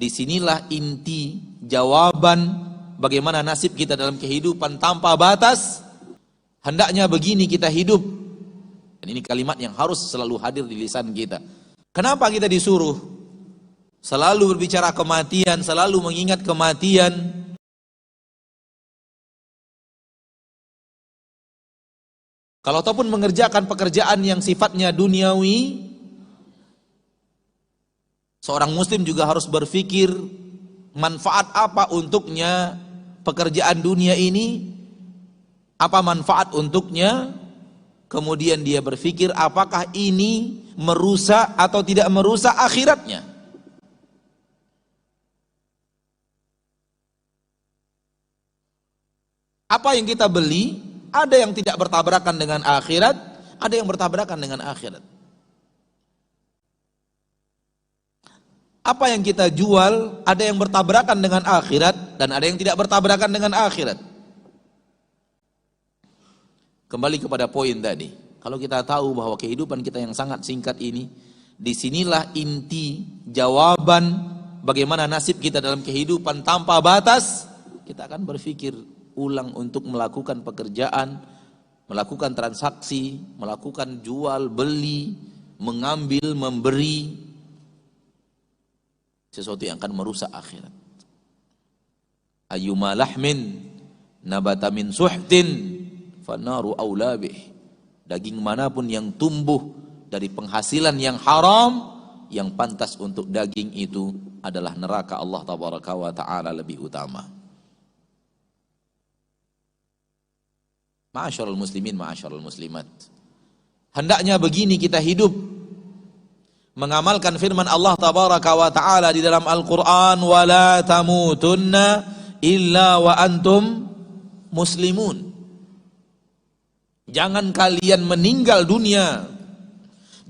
Disinilah inti jawaban bagaimana nasib kita dalam kehidupan tanpa batas. Hendaknya begini kita hidup. Dan ini kalimat yang harus selalu hadir di lisan kita. Kenapa kita disuruh selalu berbicara kematian, selalu mengingat kematian? Kalau ataupun mengerjakan pekerjaan yang sifatnya duniawi, seorang muslim juga harus berpikir manfaat apa untuknya pekerjaan dunia ini, apa manfaat untuknya. Kemudian dia berpikir apakah ini merusak atau tidak merusak akhiratnya. Apa yang kita beli, ada yang tidak bertabrakan dengan akhirat, ada yang bertabrakan dengan akhirat. Apa yang kita jual, ada yang bertabrakan dengan akhirat dan ada yang tidak bertabrakan dengan akhirat. Kembali kepada poin tadi. Kalau kita tahu bahwa kehidupan kita yang sangat singkat ini, disinilah inti jawaban bagaimana nasib kita dalam kehidupan tanpa batas. Kita akan berpikir ulang untuk melakukan pekerjaan, melakukan transaksi, melakukan jual beli, mengambil, memberi, sesuatu yang akan merusak akhirat. Ayyuma lahmin nabata min suhtin fannaru aula bih. Daging manapun yang tumbuh dari penghasilan yang haram, yang pantas untuk daging itu adalah neraka Allah tabaraka wa taala lebih utama. Ma'asyarul muslimin, ma'asyarul muslimat. Hendaknya begini kita hidup, mengamalkan firman Allah tabaraka wa ta'ala di dalam Al-Quran, wala tamutunna illa wa antum muslimun. Jangan kalian meninggal dunia,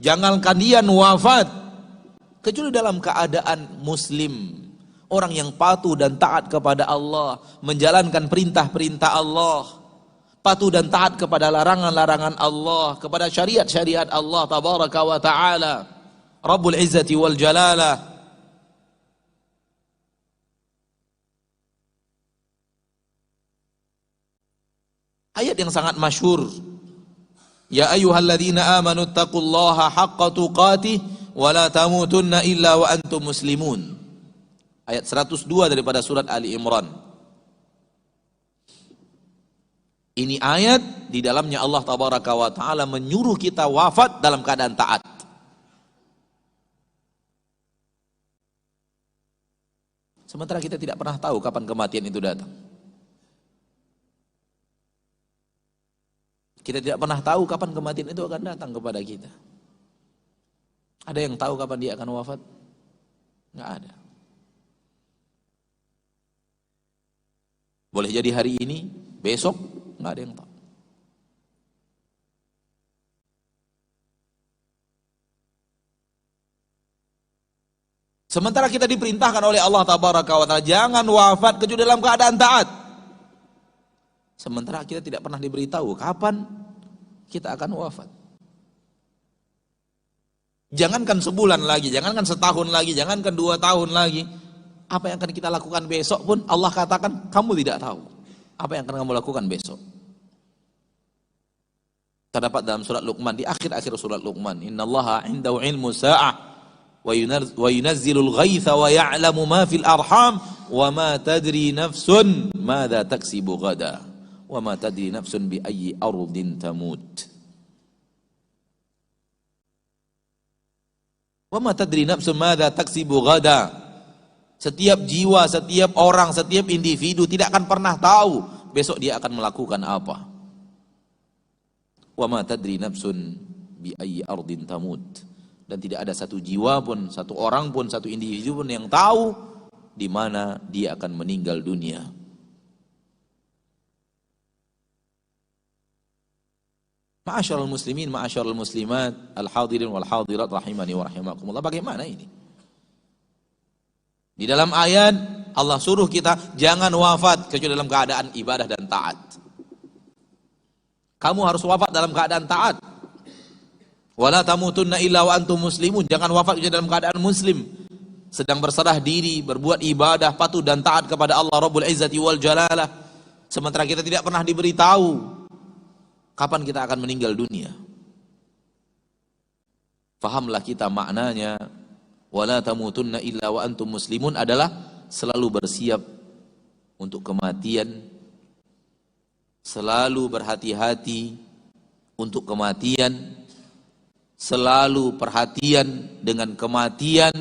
jangan kalian wafat kecuali dalam keadaan muslim, orang yang patuh dan taat kepada Allah, menjalankan perintah-perintah Allah, patuh dan taat kepada larangan-larangan Allah, kepada syariat-syariat Allah tabaraka wa ta'ala, Rabbul Izzati wal Jalalah. Ayat yang sangat masyhur, ya ayyuhalladzina amanu taqullaha haqqa tuqatih wa la tamutunna illa wa antum muslimun. Ayat 102 daripada surat Ali Imran. Ini ayat di dalamnya Allah tabaraka wa ta'ala menyuruh kita wafat dalam keadaan taat. Sementara kita tidak pernah tahu kapan kematian itu datang. Kita tidak pernah tahu kapan kematian itu akan datang kepada kita. Ada yang tahu kapan dia akan wafat? Nggak ada. Boleh jadi hari ini, besok, nggak ada yang tahu. Sementara kita diperintahkan oleh Allah tabaraka wa ta'ala, jangan wafat kecuali dalam keadaan taat. Sementara kita tidak pernah diberitahu kapan kita akan wafat. Jangankan sebulan lagi, jangankan setahun lagi, jangankan 2 tahun lagi, apa yang akan kita lakukan besok pun Allah katakan kamu tidak tahu apa yang akan kamu lakukan besok. Terdapat dalam surat Luqman, di akhir-akhir surat Luqman, innallaha indahu ilmu sa'ah wa yunazzilul ghaitha wa ya'lamu ma fil arham wa ma tadri nafsun madza taksibu ghada wa ma tadri nafsun bi ayyi ardin tamut wa ma tadri nafsun madza taksibu ghada. Setiap jiwa, setiap orang, setiap individu tidak akan pernah tahu besok dia akan melakukan apa. Wa ma tadri nafsun bi ayyi ardin tamut. Dan tidak ada satu jiwa pun, satu orang pun, satu individu pun yang tahu di mana dia akan meninggal dunia. Ma'asyarul muslimin, ma'asyarul muslimat, al-hadirin wal hadirat rahimani wa rahimakumullah. Bagaimana ini? Di dalam ayat Allah suruh kita jangan wafat kecuali dalam keadaan ibadah dan taat. Kamu harus wafat dalam keadaan taat. Wala tamutunna illa wa antum muslimun. Jangan wafat dalam keadaan muslim. sedang berserah diri, berbuat ibadah, patuh dan taat kepada Allah Rabbul Izzati wal Jalalah, sementara kita tidak pernah diberitahu kapan kita akan meninggal dunia. Fahamlah kita maknanya wala tamutunna illa wa antum muslimun adalah selalu bersiap untuk kematian, selalu berhati-hati untuk kematian, selalu perhatian dengan kematian,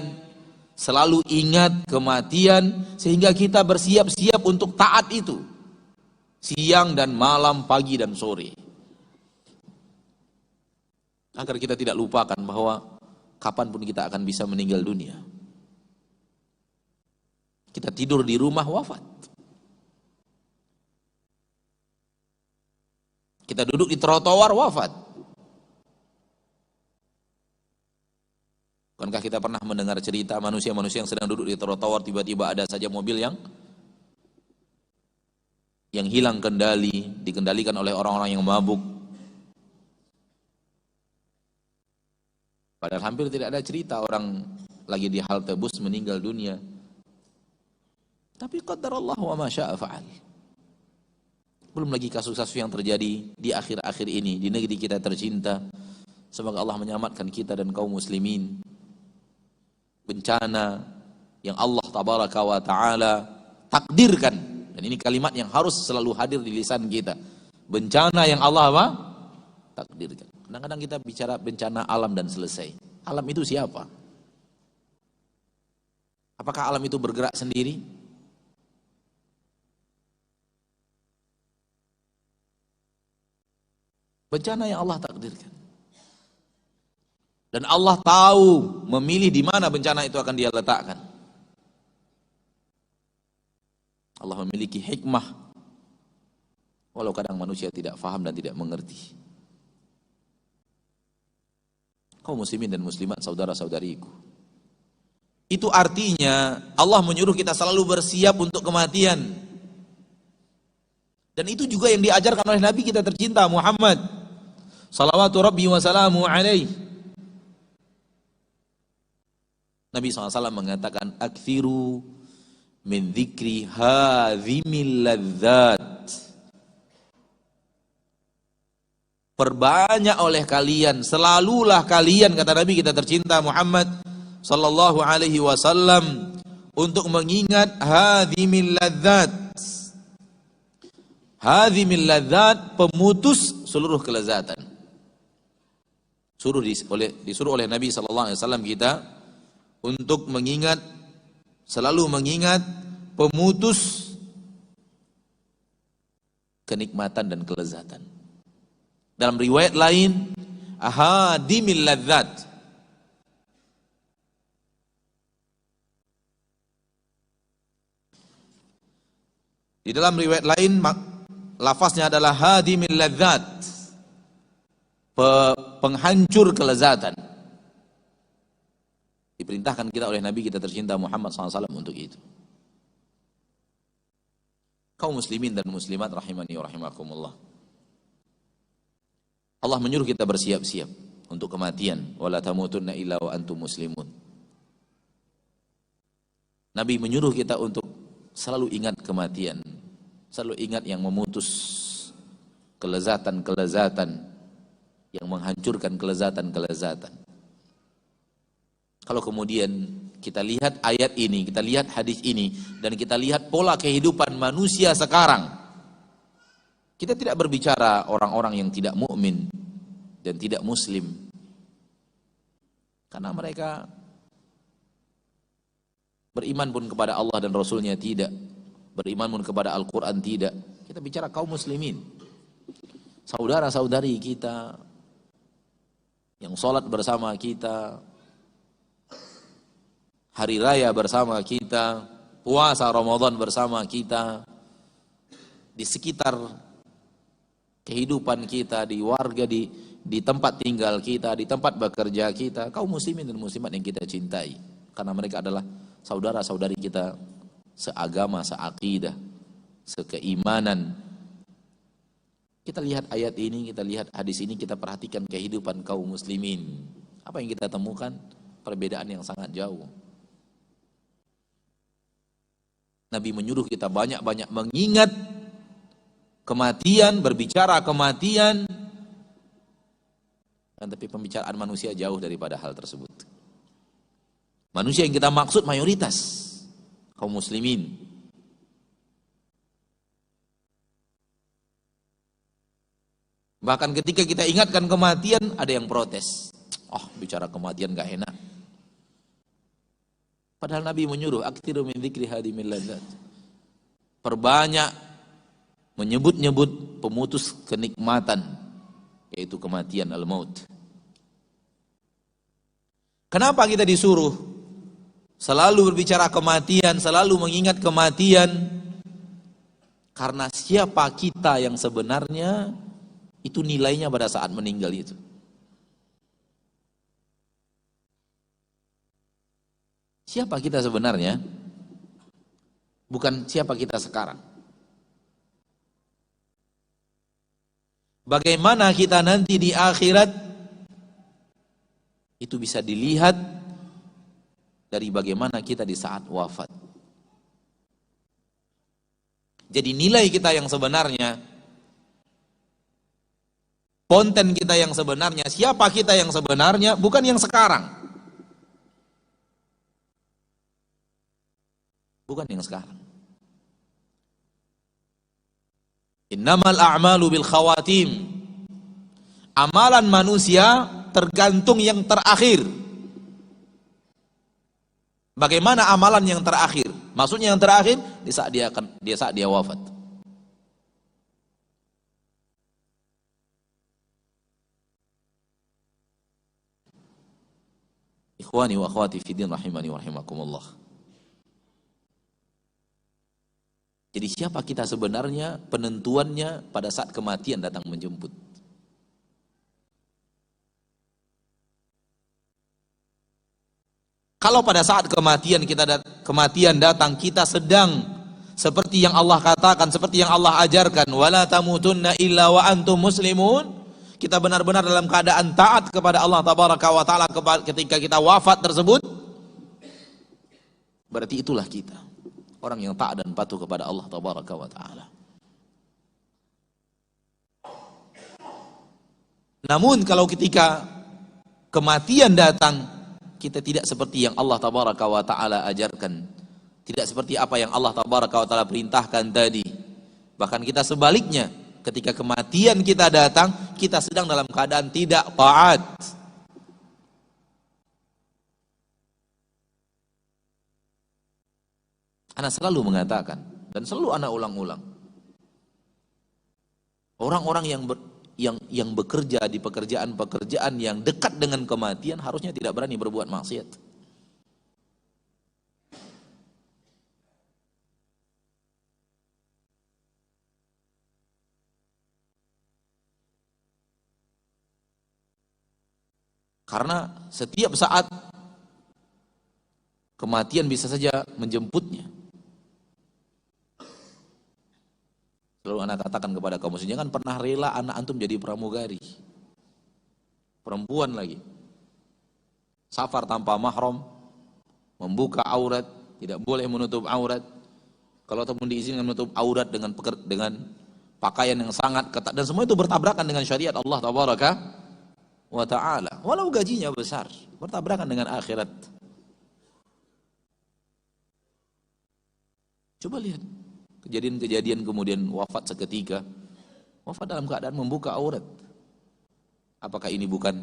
selalu ingat kematian, sehingga kita bersiap-siap untuk taat itu siang dan malam, pagi dan sore, agar kita tidak lupakan bahwa kapanpun kita akan bisa meninggal dunia. Kita tidur di rumah, wafat. Kita duduk di trotoar, wafat. Bukankah kita pernah mendengar cerita manusia-manusia yang sedang duduk di trotoar, tiba-tiba ada saja mobil yang hilang kendali, dikendalikan oleh orang-orang yang mabuk. Padahal hampir tidak ada cerita orang lagi di halte bus meninggal dunia. Tapi qadarallahu wa ma syaa fa'al. Belum lagi kasus-kasus yang terjadi di akhir-akhir ini di negeri kita tercinta. Semoga Allah menyelamatkan kita dan kaum muslimin. Bencana yang Allah tabaraka wa taala takdirkan, dan ini kalimat yang harus selalu hadir di lisan kita. Bencana yang Allah apa? Takdirkan. Kadang-kadang kita bicara bencana alam dan selesai. Alam itu siapa? Apakah alam itu bergerak sendiri? Bencana yang Allah takdirkan. Dan Allah tahu memilih di mana bencana itu akan Dia letakkan. Allah memiliki hikmah, walau kadang manusia tidak faham dan tidak mengerti. Kaum muslimin dan muslimat, saudara-saudariku, itu artinya Allah menyuruh kita selalu bersiap untuk kematian. Dan itu juga yang diajarkan oleh Nabi kita tercinta Muhammad salawatu rabbi wa salamu alaih. Nabi SAW mengatakan, akthiru min dzikri hadhimil ladzat. Perbanyak oleh kalian, selalulah kalian, kata Nabi kita tercinta Muhammad sallallahu alaihi wasallam, untuk mengingat hadhimil ladzat. Hadhimil ladzat, pemutus seluruh kelezatan. Disuruh oleh Nabi sallallahu alaihi wasallam kita untuk mengingat, selalu mengingat pemutus kenikmatan dan kelezatan. Dalam riwayat lain, ahadimil ladzat. Di dalam riwayat lain lafaznya adalah hadimil ladzat, penghancur kelezatan. Diperintahkan kita oleh Nabi kita tercinta Muhammad SAW untuk itu. Kaum muslimin dan muslimat rahimani wa rahimakumullah, Allah menyuruh kita bersiap-siap untuk kematian. Wala tamutunna illa wa antum muslimun. Nabi menyuruh kita untuk selalu ingat kematian, selalu ingat yang memutus kelezatan-kelezatan, yang menghancurkan kelezatan-kelezatan. Kalau kemudian kita lihat ayat ini, kita lihat hadis ini, dan kita lihat pola kehidupan manusia sekarang, kita tidak berbicara orang-orang yang tidak mukmin dan tidak muslim, karena mereka beriman pun kepada Allah dan Rasulnya tidak, beriman pun kepada Al-Quran tidak. Kita bicara kaum muslimin, saudara-saudari kita yang sholat bersama kita, hari raya bersama kita, puasa Ramadan bersama kita, di sekitar kehidupan kita, di warga, di tempat tinggal kita, di tempat bekerja kita, kaum muslimin dan muslimat yang kita cintai, karena mereka adalah saudara-saudari kita seagama, seakidah, sekeimanan. Kita lihat ayat ini, kita lihat hadis ini, kita perhatikan kehidupan kaum muslimin. Apa yang kita temukan? Perbedaan yang sangat jauh. Nabi menyuruh kita banyak-banyak mengingat kematian, berbicara kematian. Tapi pembicaraan manusia jauh daripada hal tersebut. Manusia yang kita maksud mayoritas kaum muslimin. Bahkan ketika kita ingatkan kematian, ada yang protes. Oh, bicara kematian gak enak. Padahal Nabi menyuruh, aktsiru min dzikri hadimil ladzat. Perbanyak menyebut-nyebut pemutus kenikmatan, yaitu kematian, al-maut. Kenapa kita disuruh selalu berbicara kematian, selalu mengingat kematian? Karena siapa kita yang sebenarnya, itu nilainya pada saat meninggal itu. Siapa kita sebenarnya? Bukan siapa kita sekarang. Bagaimana kita nanti di akhirat, itu bisa dilihat dari bagaimana kita di saat wafat. Jadi nilai kita yang sebenarnya, konten kita yang sebenarnya, siapa kita yang sebenarnya, bukan yang sekarang. Bukan yang sekarang. Innamal a'malu bil khawatim. Amalan manusia tergantung yang terakhir. Bagaimana amalan yang terakhir? Maksudnya yang terakhir di saat dia wafat. Ikhwani wa akhwati fi din rahimani wa rahimakumullah. Jadi siapa kita sebenarnya, penentuannya pada saat kematian datang menjemput. Kalau pada saat kematian datang, kita sedang seperti yang Allah katakan, seperti yang Allah ajarkan, wala tamutunna illa wa antum muslimun. Kita benar-benar dalam keadaan taat kepada Allah tabaraka wa taala ketika kita wafat tersebut. Berarti itulah kita, orang yang taat dan patuh kepada Allah tabaraka wa taala. Namun kalau ketika kematian datang, kita tidak seperti yang Allah tabaraka wa taala ajarkan, tidak seperti apa yang Allah tabaraka wa taala perintahkan tadi. Bahkan kita sebaliknya, ketika kematian kita datang, kita sedang dalam keadaan tidak taat. Ana selalu mengatakan, dan selalu ana ulang-ulang, orang-orang yang bekerja di pekerjaan-pekerjaan yang dekat dengan kematian harusnya tidak berani berbuat maksiat. Karena setiap saat kematian bisa saja menjemputnya. Selalu anak katakan kepada kaum muslimin, jangan pernah rela anak antum jadi pramugari, perempuan lagi, safar tanpa mahram, membuka aurat, tidak boleh menutup aurat. Kalau ataupun diizinkan menutup aurat dengan pakaian yang sangat ketat, dan semua itu bertabrakan dengan syariat Allah tabaraka wa ta'ala. Walau gajinya besar, bertabrakan dengan akhirat. Coba lihat kejadian-kejadian kemudian wafat seketika, wafat dalam keadaan membuka aurat. Apakah ini bukan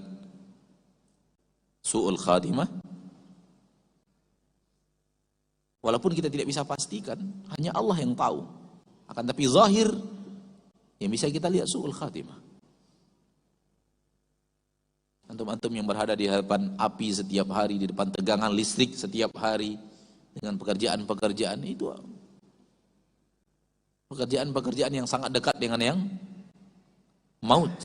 su'ul khatimah? Walaupun kita tidak bisa pastikan, hanya Allah yang tahu. Akan tapi zahir yang bisa kita lihat su'ul khatimah. Antum-antum yang berada di hadapan api setiap hari, di depan tegangan listrik setiap hari, dengan pekerjaan-pekerjaan itu, pekerjaan-pekerjaan yang sangat dekat dengan yang maut.